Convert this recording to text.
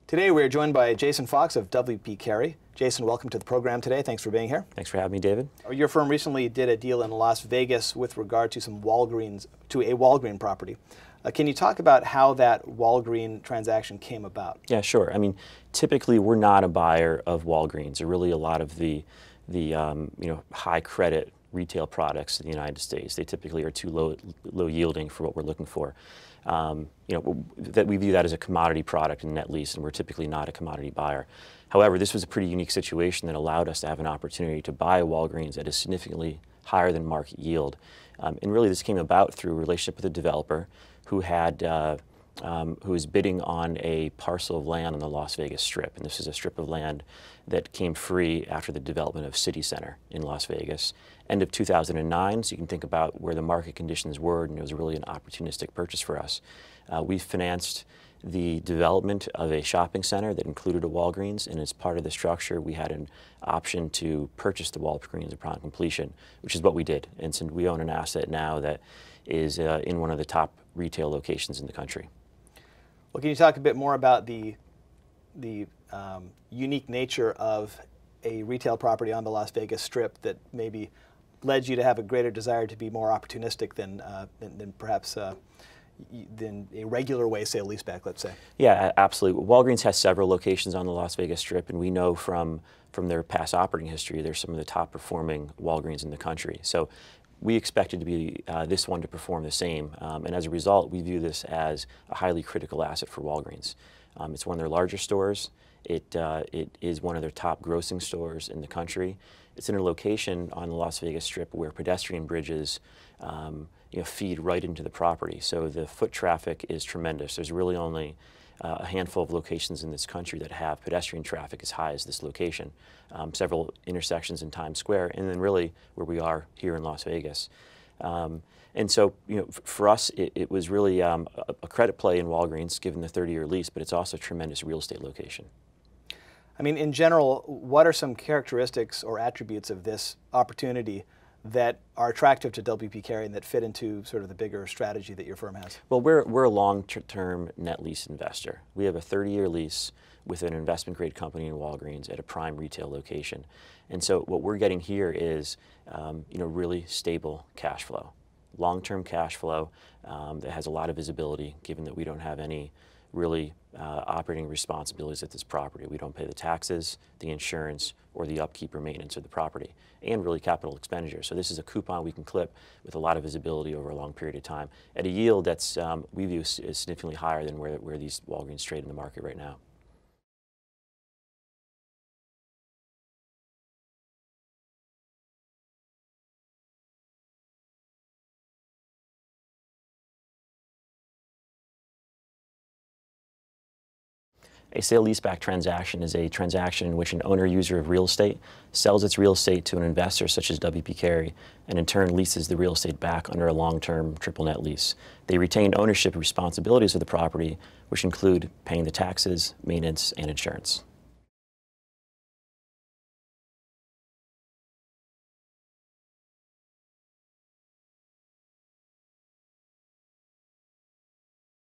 Today we are joined by Jason Fox of W.P. Carey. Jason, welcome to the program today. Thanks for being here. Thanks for having me, David. Your firm recently did a deal in Las Vegas with regard to a Walgreens property. Can you talk about how that Walgreens transaction came about? Yeah, sure. I mean, typically we're not a buyer of Walgreens, or really a lot of the high credit retail products in the United States. They typically are too low yielding for what we're looking for. That we view that as a commodity product in net lease, and we're typically not a commodity buyer. However, this was a pretty unique situation that allowed us to have an opportunity to buy a Walgreens at a significantly higher than market yield. And really this came about through a relationship with a developer who was bidding on a parcel of land on the Las Vegas Strip. And this is a strip of land that came free after the development of City Center in Las Vegas. End of 2009, so you can think about where the market conditions were, and it was really an opportunistic purchase for us. We financed the development of a shopping center that included a Walgreens, and as part of the structure we had an option to purchase the Walgreens upon completion, which is what we did. And so we own an asset now that is in one of the top retail locations in the country. Well, can you talk a bit more about the unique nature of a retail property on the Las Vegas Strip that maybe led you to have a greater desire to be more opportunistic than perhaps than a regular way sale-leaseback, let's say? Yeah, absolutely. Walgreens has several locations on the Las Vegas Strip, and we know from their past operating history they're some of the top performing Walgreens in the country. So we expected to be this one to perform the same, and as a result we view this as a highly critical asset for Walgreens. It's one of their larger stores. It is one of their top grossing stores in the country. It's in a location on the Las Vegas Strip where pedestrian bridges feed right into the property. So the foot traffic is tremendous. There's really only a handful of locations in this country that have pedestrian traffic as high as this location. Several intersections in Times Square, and then really where we are here in Las Vegas. And so, for us, it was really a credit play in Walgreens, given the 30-year lease, but it's also a tremendous real estate location. I mean, in general, what are some characteristics or attributes of this opportunity that are attractive to W.P. Carey and that fit into sort of the bigger strategy that your firm has? Well, we're a long-term net lease investor. We have a 30-year lease with an investment-grade company in Walgreens at a prime retail location. And so what we're getting here is really stable cash flow, long-term cash flow that has a lot of visibility, given that we don't have any really operating responsibilities at this property. We don't pay the taxes, the insurance, or the upkeep or maintenance of the property, and really capital expenditure. So this is a coupon we can clip with a lot of visibility over a long period of time at a yield that's we view is significantly higher than where these Walgreens trade in the market right now. A sale-leaseback transaction is a transaction in which an owner-user of real estate sells its real estate to an investor such as W.P. Carey, and in turn leases the real estate back under a long-term triple net lease. They retain ownership responsibilities of the property, which include paying the taxes, maintenance, and insurance.